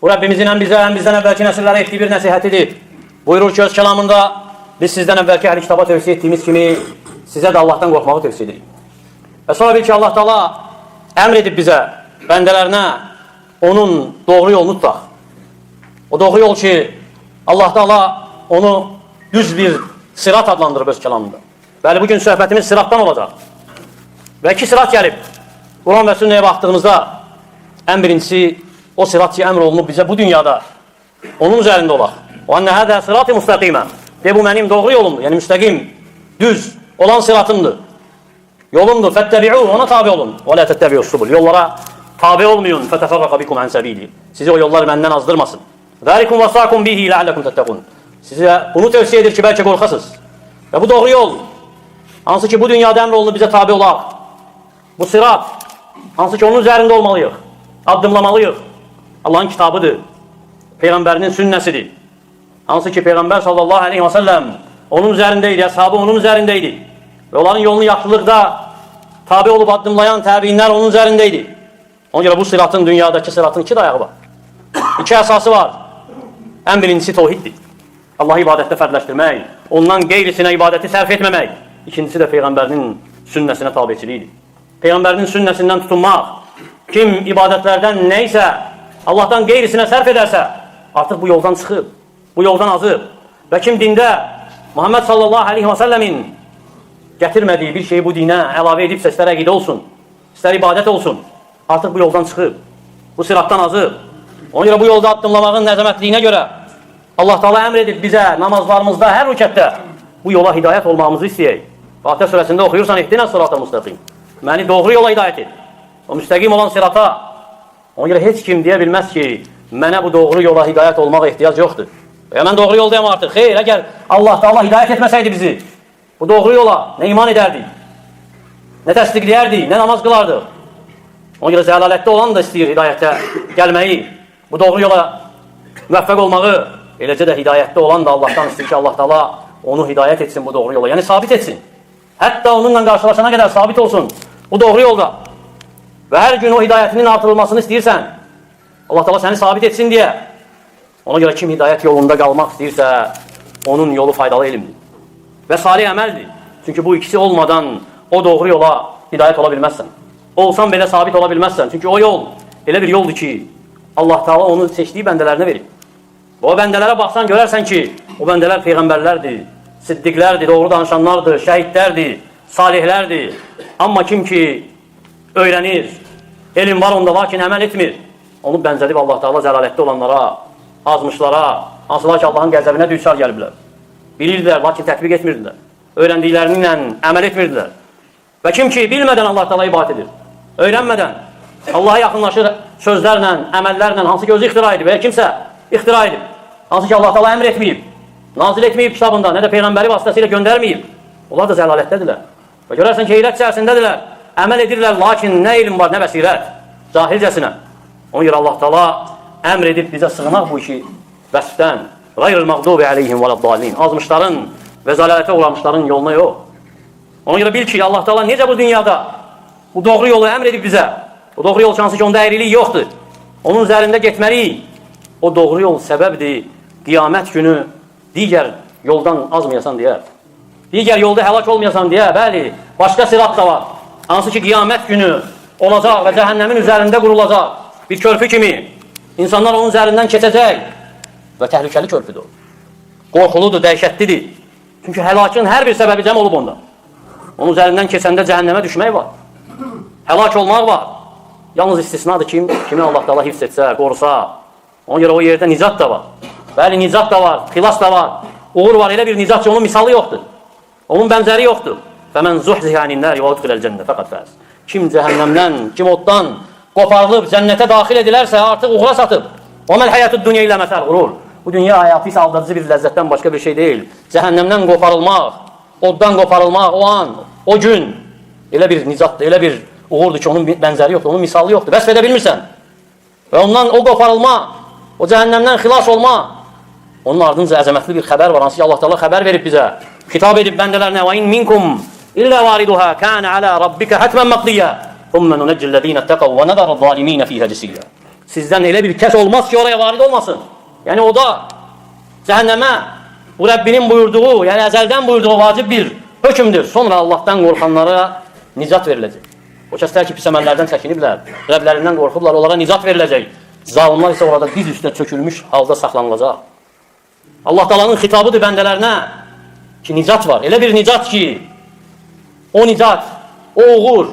Bu Rəbbimizin həm bizə, həm bizdən əvvəlki nəsillərə etdiyi bir nəsihətidir. Buyurur ki, öz kəlamında biz sizdən əvvəlki əhl-i kitaba tövsiyə etdiyimiz kimi sizə də Allahdan qorxmağı tövsiyə edirik. Və sonra bil ki, Allah Taala əmr edib bizə, bəndələrinə onun doğru yolunu tutaq. O doğru yol ki, Allah Taala onu düz bir sirat adlandırıb öz kəlamında. Bəli, bugün söhbətimiz siratdan olacaq. Və iki sirat gəlib. Quran və sünnəyə baxdığımızda ən birincisi o sirat ki, əmr olunub bizə bu dünyada onun üzərində olaq. O ənə hədə sirat-i müstəqimə. De, bu mənim doğru yolumdur. Yəni müstəqim, düz olan siratımdır. Yolumdur. Fəttəbi'u, ona tabi olun. Və lə təttəbi'u subul. Yollara tabi olmayın. Fətəfərrəqə bikum ən səbili. Sizi o yollar məndən azdırmasın. Zəlikum vəsakum bihi ləalləkum təttəqun. Sizə bunu tövsiyə edir ki, bəlkə qorxasınız. Və bu doğru yol, hansı ki bu dünyada əmr olunub bizə tabi olaq. Bu sirat, hansı ki onun üzərində olmalıyıq, addımlamalıyıq. Allahın kitabıdır, Peyğəmbərinin sünnəsidir. Hansı ki Peyğəmbər sallallahu aleyhi və səlləm onun üzərindeydi, əshabı onun üzərindeydi. Və onların yolunu yaxşılıqda tabi olub addımlayan təbiinlər onun üzərindeydi. Ona görə bu siratın, dünyadakı siratın iki dayağı var. İki əsası var. Ən birincisi tevhiddir. Allah'ı ibadətdə fərdləşdirmək, ondan qeyrisinə ibadəti sərf etməmək. İkincisi də Peyğəmbərinin sünnəsinə tabiçiliyidir. Peyğəmbərinin sünnəsindən tutunmaq. Kim ibadətlərdən neysə, Allah'tan qeyrisinə sərf edərsə, artıq bu yoldan çıxıb, bu yoldan azıb. Və kim dində Muhammed sallallahu aleyhi və səlləmin gətirmədiyi bir şeyi bu dinə əlavə edibsə, istər əqidə olsun, istər ibadət olsun, artıq bu yoldan çıxıb, bu siratdan azıb. Ona görə bu yolda addımlamağın nəzəmətliyinə görə Allah Taala əmr edib bizə namazlarımızda, hər rükətdə bu yola hidayət olmağımızı istəyək. Fatihə surəsində oxuyursan, ihdinə sırat-ı müstəqim. Məni doğru yola hidayət et. O müstəqim olan sirata. Ona görə heç kim deyə bilməz ki, mənə bu doğru yola hidayət olmağa ehtiyac yoxdur. Və mən doğru yoldayım artıq. Xeyr, əgər Allah Taala hidayət etməsəydi bizi, bu doğru yola nə iman edərdik, nə təsdiqləyərdik, nə namaz qılardıq. Ona görə zəlalətdə olan da istəyir hidayətə gəlməyi, bu doğru yola müvəffəq olmağı. Eləcə də hidayətdə olan da Allahdan istəyir ki, Allah Taala onu hidayət etsin bu doğru yola. Yəni sabit etsin. Hətta onunla qarşılaşana qədər sabit olsun bu doğru yolda. Və hər gün o hidayətinin artırılmasını istəyirsən, Allah Taala səni sabit etsin deyə. Ona görə kim hidayət yolunda qalmaq istəyirsə, onun yolu faydalı elmdir. Və salih əməldir. Çünki bu ikisi olmadan o doğru yola hidayət ola bilməzsən. Olsan belə sabit ola bilməzsən. Çünki o yol elə bir yoldur ki, Allah Taala onu seçdiyi bəndələrinə verib. O bəndələrə baxsan görərsən ki, o bəndələr peyğəmbərlərdir, siddiqlərdir, doğru danışanlardır, şəhidlərdir, salihlərdir. Amma kim ki öyrənir, elm var onda, lakin əməl etmir, onu bənzədib Allah Taala zəlalətdə olanlara, azmışlara, hansılar ki Allahın qəzəbinə düçar gəliblər. Bilirdilər, lakin tətbiq etmirdilər. Öyrəndiklərinlə əməl etmirdilər. Və kim ki bilmədən Allah Taala ibadət edir, öyrənmədən Allaha yaxınlaşır sözlərlə, əməllərlə, hansı ki özü ixtira edib, və kimsə ixtira edib, hansı ki Allah Taala əmr etməyib, nazil etməyib kitabında, nə də Peyğəmbəri vasitəsilə göndərməyib. Onlar da zəlalətdədirlər. Və görərsən ki, heyrət içərisindədirlər, əməl edirlər, lakin nə elm var, nə bəsirət, cahilcəsinə. Ona görə Allah Taala əmr edib bizə sığınaq bu iki vəsfdən. Qayril məğdubi əleyhim vələddallin. Azmışların və zəlalətə uğramışların yoluna yox. Ona görə bil ki, Allah Taala necə bu dünyada bu doğru yolu əmr edib bizə. Bu doğru yol şansı ki, onda əyrilik yoxdur. Onun üzərində getməliyik. O doğru yol səbəbdir, qiyamət günü digər yoldan azmayasan deyə. Digər yolda həlak olmayasan deyə, bəli, başqa sirat da var. Hansı ki, qiyamət günü olacaq və cəhənnəmin üzərində qurulacaq bir körpü kimi. İnsanlar onun üzərindən keçəcək və təhlükəli körpüdür. Qorxuludur, dəhşətlidir. Çünki həlakın hər bir səbəbi cəm olub onda. Onun üzərindən keçəndə cəhənnəmə düşmək var. Həlak olmaq var. Yalnız istisnadır kim? Kimi Allah Taala hifz etsə, qorusa. Ona görə o yerdə nicat da var. Bəli, nicat da var, xilas da var. Uğur var, elə bir nicat ki, onun misalı yoxdur. Onun bənzəri yoxdur. Fəmən zuhziha anin-nari və udxiləl cənnə fəqət fəz. Kim cəhənnəmdən, kim oddan qoparılıb cənnətə daxil edilərsə, artıq uğura satıb. O məl həyatud dünya ilə məsəl qurur. Bu dünya həyatı isə aldırıcı bir ləzzətdən başqa bir şey deyil. Cəhənnəmdən qoparılmaq, oddan qoparılmaq o an, o gün elə bir nicatdır, elə bir uğurdur ki, onun bənzəri yoxdur, onun misalı yoxdur. Vəsf edə bilmirsən. Və ondan o qoparılma, o cəhənnəmdən xilas olma, onun ardınca əzəmətli bir xəbər var. Hansı ki, Allah Taala xəbər verib bizə. Kitab edib bəndələrinə və in minkum illə variduha kana ala rabbika hatman maqdiya thumma nunajjil ladina taqaw və nadara zalimin fiha jisiya. sizdən elə bir kəs olmaz ki, oraya varid olmasın. Yəni o da cəhənnəmə bu Rəbbinin buyurduğu, yəni əzəldən buyurduğu vacib bir hökmdür. Sonra Allahdan qorxanlara nicat veriləcək. O kəslər ki, pis əməllərdən çəkiniblər, Rəblərindən qorxublar, onlara nicat veriləcək. Zalimlar isə orada diz üstə çökülmüş halda saxlanılacaq. Allah Taala'nın xitabıdır bəndələrinə ki, nicat var. Elə bir nicat ki, o nicat, o uğur,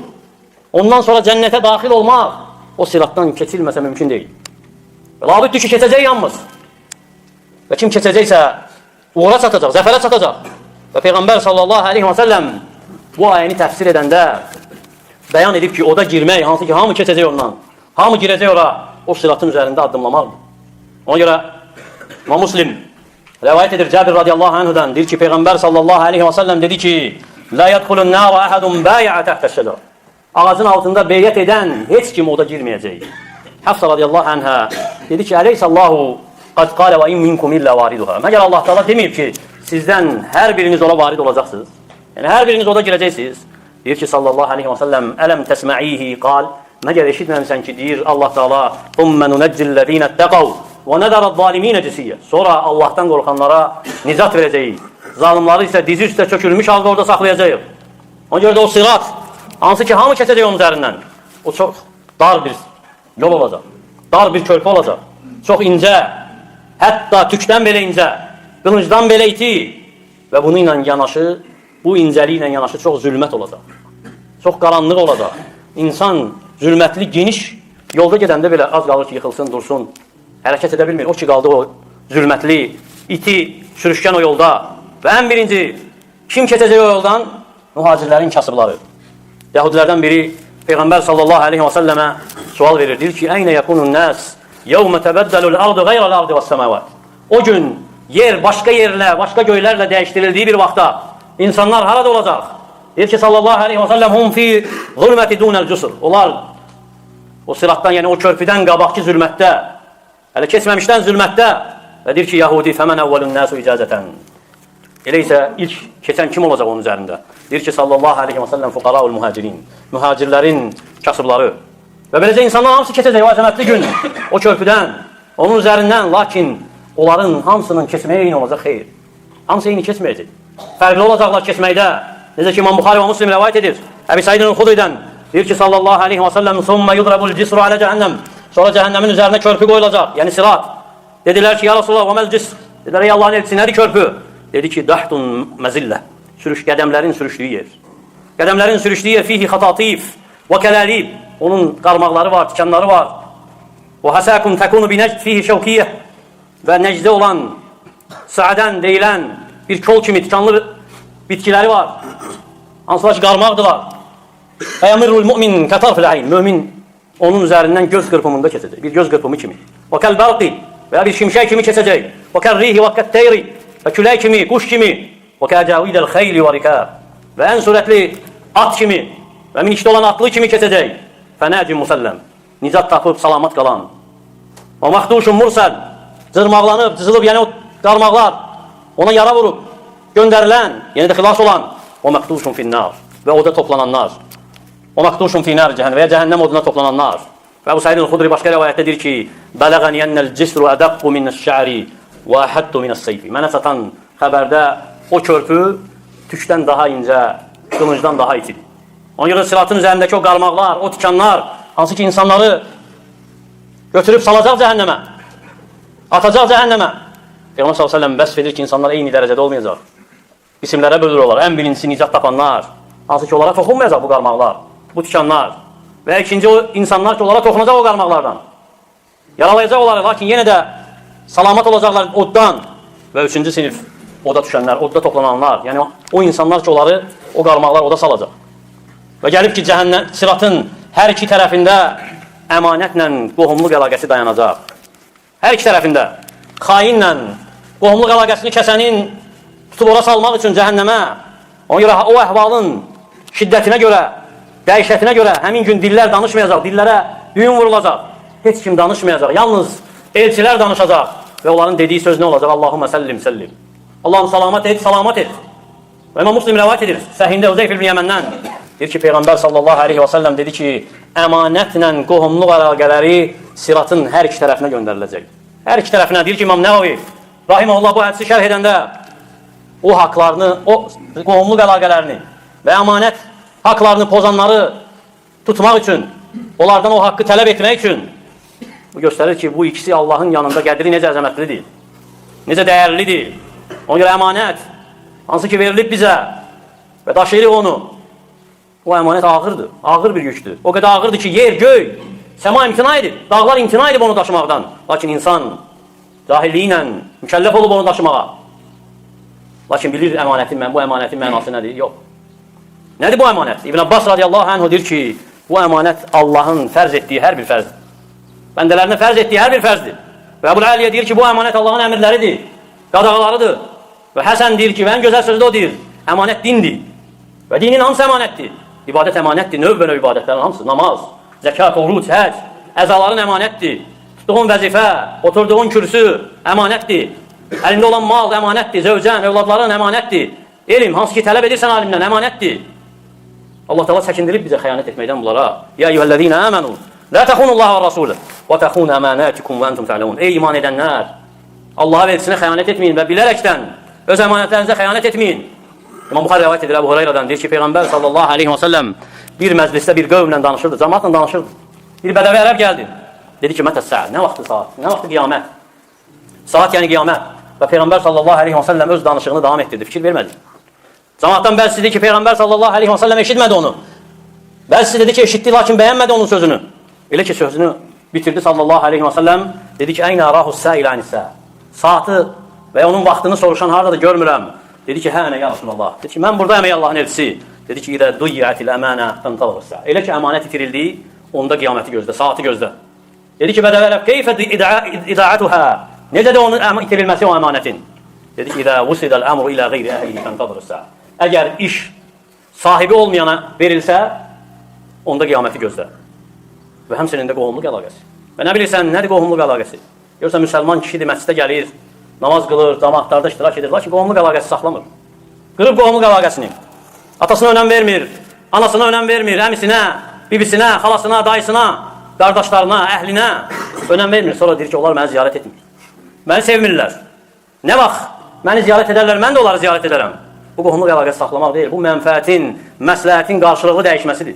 ondan sonra cənnətə daxil olmaq, o siratdan keçilməsə mümkün deyil. Və labüddür ki, keçəcək yalnız. Və kim keçəcəksə, uğura çatacaq, zəfərə çatacaq. Və Peyğəmbər sallallahu aleyhi və səlləm bu ayəni təfsir edəndə bəyan edib ki, oda girmək, hansı ki, hamı keçəcək ondan, hamı girəcək ora, o siratın üzərində addımlamaqdır. Ona görə İmam Müslim rəvayət edir Cabir radiyallahu anhudan, deyir ki, Peyğəmbər sallallahu aleyhi və səlləm dedi ki, "La yadxulun nara ahadun bay'a tahta şəcər." Ağacın altında beyyət edən heç kim oda girməyəcək. Hafsa radiyallahu anha dedi ki, "Əleyhissallahu qad qala və in minkum illa variduha." Məgər Allah Taala deməyib ki, sizdən hər biriniz ora varid olacaqsınız. Yəni hər biriniz oda girəcəksiniz. Deyir ki, sallallahu aleyhi və səlləm, "Ələm təsmə'ihi qal." Məgər eşitməmisən ki, deyir Allah Taala, "Thumma nunəccillezîne ittaqav və nəzərəz-zalimin cisiyyə." Sonra Allahdan qorxanlara nicat verəcəyik. Zalimları isə dizi üstə çökülmüş halda orada saxlayacağıq. Ona görə də o sirat, hansı ki, hamı keçəcək onun üzərindən. O çox dar bir yol olacaq. Dar bir körpü olacaq. Çox incə, hətta tükdən belə incə, qılıncdan belə iti və bununla yanaşı, bu incəliklə yanaşı çox zülmət olacaq. Çox qaranlıq olacaq. İnsan zülmətli, geniş yolda gedəndə belə az qalır ki, yıxılsın, dursun, hərəkət edə bilmir. O ki, qaldı o zülmətli, iti, sürüşkən o yolda. Və ən birinci, kim keçəcək o yoldan? Mühacirlərin kasıbları. Yahudilərdən biri Peyğəmbər sallallahu aleyhi və səlləmə sual verir. Deyir ki, "Əynə yəkunun nəs, yevmə təbəddəlul ardı qeyrəl ardı və səməvət." O gün yer başqa yerlə, başqa göylərlə dəyişdirildiyi bir vaxtda insanlar harada olacaq? Deyir ki, sallallahu aleyhi və səlləm, "Hum fi zulməti dunəl cüsr." Onlar o siratdan, yəni o körpüdən qabaqki zülmətdə, hələ keçməmişdən zülmətdə. Və deyir ki, Yahudi, "Fəmən əvvəlun nəsu icazətən." Elə isə ilk keçən kim olacaq onun üzərində? Deyir ki, sallallahu aleyhi və səlləm, "Fuqaraul muhacirin." Mühacirlərin kasıbları. Və beləcə insanlar hamısı keçəcək o əzəmətli gün, o körpüdən, onun üzərindən. Lakin onların hamısının keçməyə eyni olacaq, xeyr. Hamısı eyni keçməyəcək. Fərqli olacaqlar keçməkdə. Necə ki, İmam Buxari və Müslim rəvayət edir. Əbi Saidin Xudridən deyir ki, sallallahu aleyhi və səlləm, "Summa yudrabul cisru alə cəhənnəm." Sonra cəhənnəmin üzərinə körpü qoyulacaq, yəni sirat. Dedilər ki, "Ya Rasulullah, və məl cis?" Dedilər, "Ey Allahın elçisi, nədir körpü?" Dedi ki, "Dahtun məzillə." Qədəmlərin sürüşdüyü yer. Qədəmlərin sürüşdüyü yer fihi xatatif və kəlalib. Onun qarmaqları var, tikanları var. Və həsəkun təkunu binəcd fihi şəvkiyyə. Və nəcdə olan, səadən deyilən bir kol kimi tikanlı bitkiləri var. Hansılar ki, qarmaqdılar. Əyamirul mümin kətarfil əyn. Mömin onun üzərindən göz qırpımında keçəcək. Bir göz qırpımı kimi. Və kəl-bərqi. Və bir şimşək kimi keçəcək. Və kərrihi və kətteyri. Və külək kimi, quş kimi. Və kəcəvidəl xeyli və rikəb. Və ən sürətli at kimi və minikdə olan atlı kimi keçəcək. Fənəcim musəlləm. Nicat tapıb salamat qalan. Və məxduşun mursəl. Cırmaqlanıb, cızılıb, yəni o qarmaqlar ona yara vurub, göndərilən, yəni də xilas olan. Və məxduşun finnar. Və oda toplananlar. Və məxduşun finnar cəhənnəm və ya cəhənnəm oduna toplananlar. Və Əbu Saidin Xudri başqa rəvayətdə deyir ki, "Bələğən yənnəl cisru ədəqqu minəş-şə'ri və əhəddu minəs-seyfi." Mənə satan xəbərdə o körpü tükdən daha incə, qılıncdan daha itidir. Ona görə siratın üzərindəki o qarmaqlar, o tikanlar, hansı ki insanları götürüb salacaq cəhənnəmə, atacaq cəhənnəmə. Peyğəmbər sallallahu əleyhi və səlləm vəsf edir ki, insanlar eyni dərəcədə olmayacaq. İsimlərə bölürlər. Ən birincisi nicat tapanlar, hansı ki onlara toxunmayacaq bu qarmaqlar, bu tikanlar. Və ikinci o insanlar ki onlara toxunacaq o qarmaqlardan. Yaralayacaq onları, lakin yenə də salamat olacaqlar oddan. Və üçüncü sinif oda düşənlər, odda toplananlar. Yəni o insanlar ki onları, o qarmaqlar oda salacaq. Və gəlib ki, siratın hər iki tərəfində əmanətlə qohumluq əlaqəsi dayanacaq. Hər iki tərəfində xainlə qohumluq əlaqəsini kəsənin tutub ora salmaq üçün cəhənnəmə. Ona görə o əhvalın şiddətinə görə, dəhşətinə görə həmin gün dillər danışmayacaq, dillərə düyün vurulacaq. Heç kim danışmayacaq, yalnız elçilər danışacaq. Və onların dediyi söz nə olacaq? Allahümmə səllim, səllim. Allahım salamat et, salamat et. Və İmam Müslim rəvayət edir. Səhində Hüzeyf ibn Yəməndən. Deyir ki, Peyğəmbər sallallahu aleyhi və səlləm dedi ki, əmanətlə qohumluq əlaqələri siratın hər iki tərəfinə göndəriləcək. Hər iki tərəfinə. Deyir ki, İmam Nəvavi rahimehullah bu hədisi şərh edəndə o haqlarını, o qohumluq əlaqələrini və əmanət haqlarını pozanları tutmaq üçün, onlardan o haqqı tələb etmək üçün bu göstərir ki, bu ikisi Allahın yanında qədri necə əzəmətlidir, necə dəyərlidir. Ona görə əmanət, hansı ki verilib bizə və daşıyırıq onu, o əmanət ağırdır, ağır bir yükdür. O qədər ağırdır ki, yer, göy, səma imtina edib, dağlar imtina edib onu daşımaqdan. Lakin insan cahilliyi ilə mükəlləf olub onu daşımağa. Lakin bilir bu əmanətin mənası nədir? Yox. Nədir bu əmanət? İbn Abbas radiyallahu anh deyir ki, bu əmanət Allahın fərz etdiyi hər bir fərzdir. Bəndələrinə fərz etdiyi hər bir fərzdir. Və Əbul Aliyə deyir ki, bu əmanət Allahın əmirləridir, qadağalarıdır. Və Həsən deyir ki, və ən gözəl sözdə o deyir, əmanət dindir. Və dinin hamısı əmanətdir. İbadət əmanətdir, növ-bənöv ibadətlərin hamısı, namaz, zəkat, oruc, həc, əzaların əmanətdir. Tutduğun vəzifə, oturduğun kürsü əmanətdir. Əlində olan mal əmanətdir, zövcən, övladların əmanətdir. Elm, hansı ki tələb edirsən alimdən, əmanətdir. Allah Teala çəkindirib bizə xəyanət etməkdən bunlara. Ya eyyuhəl-ləzīnə əmənu, la təxunullaha və rasulə və təxunu əmanətikum və entum ta'lamun. Ey iman edənlər, Allaha və elçisinə xəyanət etməyin və bilərəkdən öz əmanətlərinizə xəyanət etməyin. İmam Buxari rivayət edir Əbu Hüreyrədən, deyir ki, Peyğəmbər sallallahu aleyhi və səlləm bir məclisdə bir qövmlə danışırdı, cəmaatla danışırdı. Bir bədəvi ərəb gəldi. Dedi ki, mətəs-səə, nə vaxtı saat, nə vaxtı qiyamət? Saat yəni qiyamət. Və Peyğəmbər sallallahu aleyhi və səlləm öz danışığını davam etdirdi, fikir vermədi. Cəmaatdan bəzisi dedi ki, Peyğəmbər sallallahu aleyhi və səlləm eşitmədi onu. Bəzisi dedi ki, eşitdi, lakin bəyənmədi onun sözünü. Elə ki, sözünü bitirdi sallallahu aleyhi və səlləm, dedi ki, əynə ərahus-səə ilə-ənis-səə. Saatı və onun vaxtını soruşan haradadır görmürəm. Dedi ki, hə, nə ya Rasulullah. Dedi ki, mən buradayım ey Allahın elçisi. Dedi ki, İdə duyyətil əmənə fəntəvəsə. Elə ki, əmanət itirildi, onda qiyaməti gözlə, saati gözlə. Dedi ki, bədəv ərəb, keyfə idaətuhə. Necədir onun itirilməsi o əmanətin? Dedi ki, İdə vusidəl əmru ilə qeyri əhlihi fəntəvəsə. Əgər iş sahibi olmayana verilsə, onda qiyaməti gözlə. Və həmsinin də qohumluq əlaqəsi. Və nə bilirsən, nədir qohumluq əlaqəsi? Görürsən, müsəlman kişidir, məscidə gəlir, namaz qılır, cəmaatlarda iştirak edir, lakin qohumluq əlaqəsi saxlamır. Qırıb qohumluq əlaqəsini. Atasına önəm vermir, anasına önəm vermir, əmisinə, bibisinə, xalasına, dayısına, qardaşlarına, əhlinə önəm vermir. Sonra deyir ki, onlar məni ziyarət etmir. Məni sevmirlər. Nə vaxt məni ziyarət edərlər, mən də onları ziyarət edərəm. Bu qohumluq əlaqəsi saxlamaq deyil, bu mənfəətin, məsləhətin qarşılıqlı dəyişməsidir.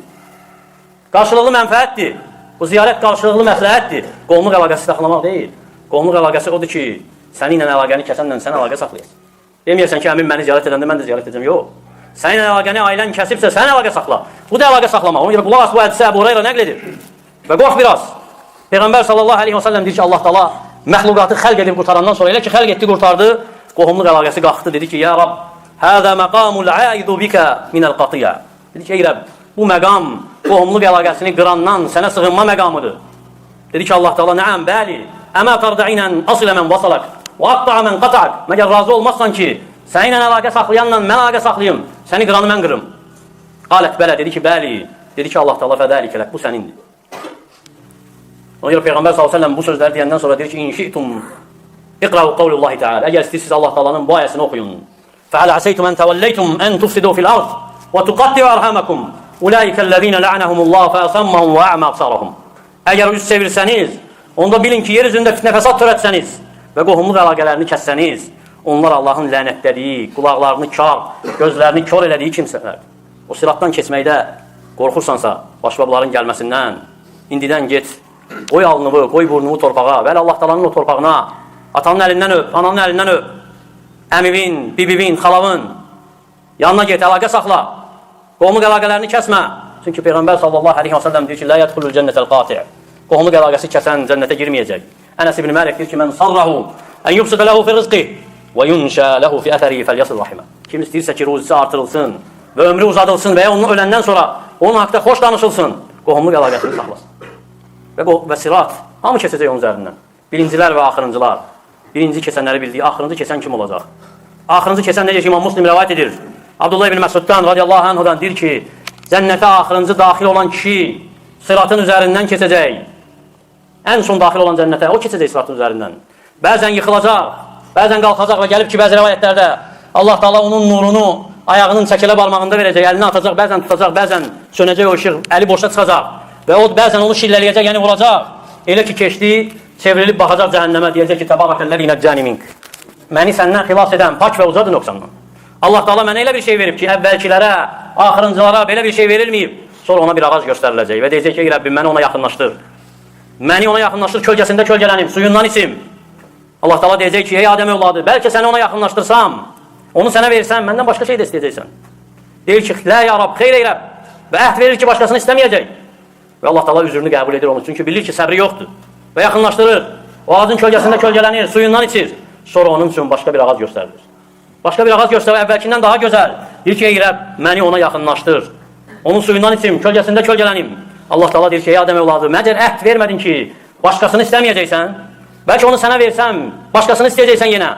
Qarşılıqlı mənfəətdir. Bu ziyarət qarşılıqlı məsləhətdir. Qohumluq əlaqəsi saxlamaq deyil. Qohumluq əlaqəsi odur ki, səninlə əlaqəni kəsənlə sən əlaqə saxlayasın. Deməyəsən ki, əmin məni ziyarət edəndə mən də ziyarət edəcəm. Yox. Səninlə əlaqəni ailən kəsibsə, sən əlaqə saxla. Bu da əlaqə saxlamaq. Ona görə qulaq as bu hədisə Əbu Hüreyrə nəql edir. Və qorx biraz. Peyğəmbər sallallahu aleyhi və səlləm deyir ki, Allah Taala məxluqatı xəlq edib qurtarandan sonra, elə ki, xəlq etdi, qurtardı, qohumluq əlaqəsi qalxdı. Dedi ki, ya Rab, həzə məqamul aidu bikə minəl qatiyyə. Dedi ki, ey Rəbb, bu məqam qohumluq əlaqəsini qırandan sənə sığınma məqamıdır. Dedi ki, Allah Taala, nəəm, bəli, əmə tardəinən asilə mən vasalak, və aqta'a mən qata'ak. Məgər razı olmazsan ki, səninlə əlaqə saxlayanla mən əlaqə saxlayım, səni qıranı mən qırım. Qalət bələ, dedi ki, bəli. Dedi ki, Allah Taala fədəlikələk, bu sənindir. Ona görə Peyğəmbər s.ə.v bu sözləri deyəndən sonra deyir ki, İnşi'tum iqra'u qavlullahi ta'ala. Əgər istəyirsiniz Allah Taala'nın bu ayəsini oxuyun. Fəhəl əsəytum ən təvəlləytum ən tufsidu fil ard və tuqatti'u ərhamakum. Ulaikəl-ləzīnə la'anəhumullah fəəsəmməhum və ə'mə absarahum. Əgər üz çevirsəniz, onda bilin ki, yer üzündə fitnə fəsad törətsəniz və qohumluq əlaqələrini kəssəniz, onlar Allahın lənətlədiyi, qulaqlarını kar, gözlərini kör elədiyi kimsələr. O siratdan keçməkdə qorxursansa, başbabların gəlməsindən, indidən get, qoy alnını, qoy burnumu torpağa, bəli Allah Taala'nın o torpağına, atanın əlindən öp, ananın əlindən öp, əmivin, bibivin, xalavın, yanına get, əlaqə saxla, qohumluq əlaqələrini kəsmə. Çünki Peyğəmbər sallallahu aleyhi və səlləm deyir ki, lə yədxulul cənnətəl qati'. Qohumluq əlaqəsi kəsən cənnətə girməyəcək. Ənəs ibn Məlik deyir ki, mən sarrahu ən yubsidə ləhu fi rizqih və yunşə ləhu fi əthərihi fəlyasil rahimə. Kim istəyirsə ki, ruzisi artırılsın və ömrü uzadılsın və ya onun öləndən sonra onun haqda xoş danışılsın, qohumluq əlaqəsini saxlasın. Və sirat, hamı keçəcək onun üzərindən. Birincilər və axırıncılar. Birinci keçənləri bildiyi, axırıncı keçən kim olacaq? Axırıncı keçən necə ki, İmam Muslim rəvayət edir. Abdullah ibn Məsuddan radiyallahu anhudan deyir ki, cənnətə axırıncı daxil olan kişi siratın üzərindən keçəcək. Ən son daxil olan cənnətə o keçəcək siratın üzərindən. Bəzən yıxılacaq, bəzən qalxacaq və gəlib ki, bəzi rəvayətlərdə Allah Taala onun nurunu ayağının çəkilə barmağında verəcək, əlini atacaq, bəzən tutacaq, bəzən sönəcək o işıq, əli boşa çıxacaq və o bəzən onu şillələyəcək, yəni vuracaq. Elə ki keçdi, çevrilib baxacaq cəhənnəmə, deyəcək ki, təbarakəlləzi nəccəni mink. Məni səndən xilas edən pak və uzadır nöqsandan. Allah Taala mənə elə bir şey verib ki, əvvəlkilərə, axırıncılara belə bir şey verilməyib. Sonra ona bir ağac göstəriləcək və deyəcək ki, Rəbbim məni ona yaxınlaşdır. Məni ona yaxınlaşdır, kölgəsində kölgələnim, suyundan içim. Allah Taala deyəcək ki, ey Adəm övladı, bəlkə səni ona yaxınlaşdırsam, onu sənə versəm, məndən başqa şey də istəyəcəksən. Deyir ki, lə ya Rab, xeyr ey Rəbb. Və əhd verir ki, başqasını istəməyəcək. Və Allah Taala üzrünü qəbul edir onu, çünki bilir ki, səbri yoxdur. Və yaxınlaşdırır. O ağacın kölgəsində kölgələnir, suyundan içir. Sonra onun üçün başqa bir ağac göstərilir. Başqa bir ağac göstərir, əvvəlkindən daha gözəl. Deyir ki, ey Rəbb, məni ona yaxınlaşdır. Onun suyundan içim, kölgəsində kölgələnim. Allah Taala deyir ki, ey Adəm övladı, məcər əhd vermədin ki, başqasını istəməyəcəksən. Bəlkə onu sənə versəm, başqasını istəyəcəksən yenə.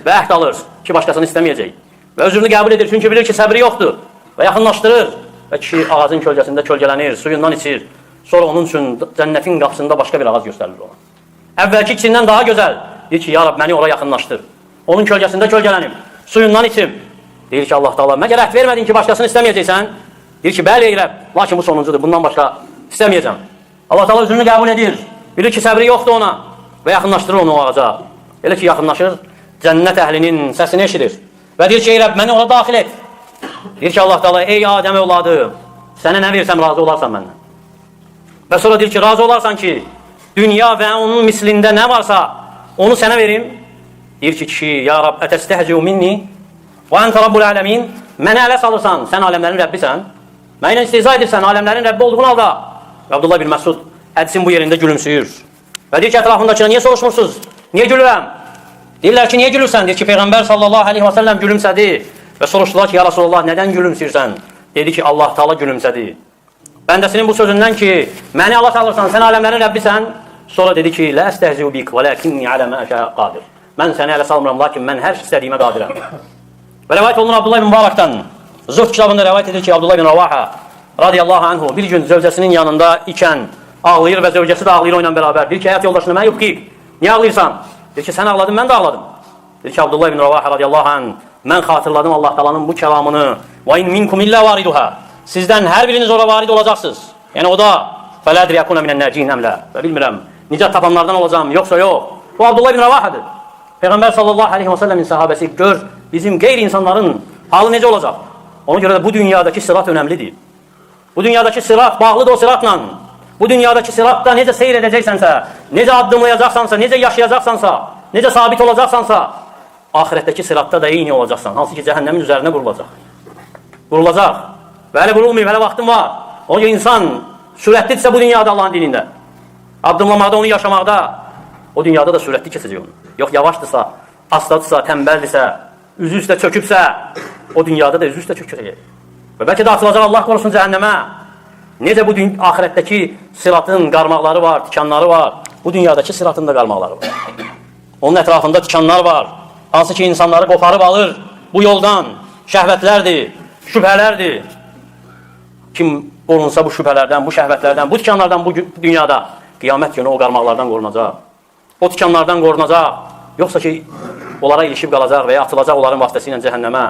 Və əhd alır ki, başqasını istəməyəcək. Və özrünü qəbul edir, çünki bilir ki, səbri yoxdur. Və yaxınlaşdırır. Və kişi ağacın kölgəsində kölgələnir, suyundan içir. Sonra onun üçün cənnətin qapısında başqa bir ağac göstərilir ona. Əvvəlki ikisindən daha gözəl. Deyir ki, ya Rab, məni ora yaxınlaşdır. Onun kölgəsində kölgələnim, suyundan içim. Deyir ki, Allah Taala, məgər əhd vermədin ki, başqasını istəməyəcəksən? Deyir ki, bəli ey Rəbb, lakin bu sonuncudur, bundan başqa istəməyəcəm. Allah Taala özünü qəbul edir. Bilir ki, səbri yoxdur ona və yaxınlaşdırır onu o ağaca. Elə ki, yaxınlaşır, cənnət əhlinin səsini eşidir. Və deyir ki, ey Rəbb, məni ora daxil et. Deyir ki, Allah Taala, ey Adəm övladı, sənə nə versəm razı olarsan məndən. Və sonra deyir ki, razı olarsan ki, dünya və onun mislində nə varsa, onu sənə verim. Deyir ki, kişi, ya Rab, ətəstəhciu minni və əntə Rabbul ələmin. Mənə ələ salırsan, sən aləmlərin Rəbbisən. Mənlə istehza edirsən, aləmlərin Rəbbi olduğun halda. Və Abdullah bin Məsud hədisin bu yerində gülümsüyür. Və deyir ki, ətrafındakına niyə soruşmursunuz? Niyə gülürəm? Deyirlər ki, niyə gülürsən? Deyir ki, Peyğəmbər sallallahu aleyhi və səlləm gülümsədi. Və soruşdular ki, ya Rasulullah, nədən gülümsüyürsən? Dedi ki, Allah Taala gülümsədi. Bəndəsinin bu sözündən ki, məni Allah salırsan, sən aləmlərin Rəbbisən. Sonra dedi ki, lə əstəhziu bik və ləkinni alə mə əşə qadir. Mən səni ələ salmıram, lakin mən hər istədiyimə qadirəm. Və rəvayət olunur Abdullah bin Mübarəkdən. Zuhd kitabında rəvayət edir ki, Abdullah bin Ravaha radiyallahu anhu bir gün zövcəsinin yanında ikən ağlayır və zövcəsi də ağlayır onunla bərabər. Deyir ki, həyat yoldaşına mən yubqib, niyə ağlayırsan? Deyir ki, sən ağladın, mən də ağladım. Deyir ki, Abdullah bin Ravaha radiyallahu anh, mən xatırladım Allah Taala'nın bu kəlamını. Və in minkum illə variduha. Sizdən hər biriniz ora varid olacaqsınız. Yəni o da fələdri yakuna minən nəcin əmlə. Və bilmirəm, nicat tapanlardan olacağım, yoxsa yox. Bu Abdullah bin Ravahadır. Peyğəmbər sallallahu aleyhi və səlləmin sahabəsi gör, bizim qeyri insanların halı necə olacaq? Ona görə də bu dünyadakı sırat önəmlidir. Bu dünyadakı sırat bağlıdır o sıratla. Bu dünyadakı sıratda necə seyr edəcəksənsə, necə addımlayacaqsansa, necə yaşayacaqsansa, necə sabit olacaqsansa, ahirətdəki sıratda da eyni olacaqsan. Hansı ki, cəhənnəmin üzərinə qurulacaq. Qurulacaq. Və hələ qurulmayıb, hələ vaxtım var. Onun ki, insan sürətlidirsə bu dünyada Allahın dinində, addımlamaqda, onu yaşamaqda, o dünyada da sürətli keçəcək onu. Yox, yavaşdırsa, astadırsa, tənbəldirsə, üzü üstə çökübsə, o dünyada da üzü üstə çökəcək. Və bəlkə də atılacaq Allah qorusun cəhənnəmə. Necə bu ahirətdəki sıratın qarmaqları var, tikanları var, bu dünyadakı sıratın da qarmaqları var. Onun ətrafında tikanlar var, hansı ki insanları qoparıb alır bu yoldan, şəhvətlərdir, şübhələrdir. Kim qorunsa bu şübhələrdən, bu şəhvətlərdən, bu tikanlardan bu dünyada, qiyamət günü o qarmaqlardan qorunacaq. O tikanlardan qorunacaq, yoxsa ki onlara ilişib qalacaq və ya atılacaq onların vasitəsilə cəhənnəmə.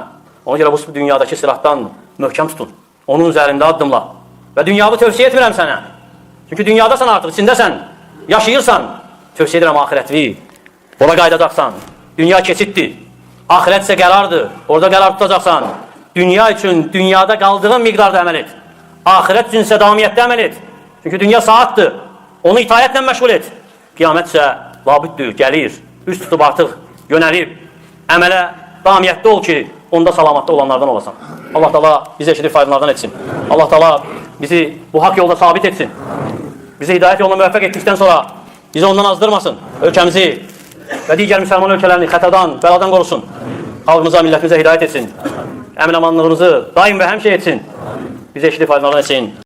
Ona görə bu dünyadakı sıratdan möhkəm tutun, onun üzərində addımla. Və dünyavı tövsiyə etmirəm sənə. Çünki dünyadasan artıq, içindəsən, yaşayırsan. Tövsiyə edirəm ahirətli. Ora qaydacaqsan. Dünya keçiddir. Ahirət isə qərardır. Orada qərar tutacaqsan. Dünya üçün dünyada qaldığın miqdarda əməl et. Ahirət üçün isə davamiyyətdə əməl et. Çünki dünya saatdır. Onu itayətlə məşğul et. Qiyamət isə labüddür, gəlir. Üst tutub artıq yönəlib. Əmələ davamiyyətdə ol ki, onda salamatda olanlardan olasan. Allah Taala bizi eşidib faydalardan etsin. Allah Taala bizi bu hak yolda sabit etsin. Bizi hidayət yoluna müvəffəq etdikdən sonra bizi ondan azdırmasın. Ölkəmizi və digər müsəlman ölkələrini xətadan, bəladan qorusun. Xalqımıza, millətimizə hidayət etsin. Əmin-amanlığımızı daim və həmişə etsin. Bizi eşidib faydalardan etsin.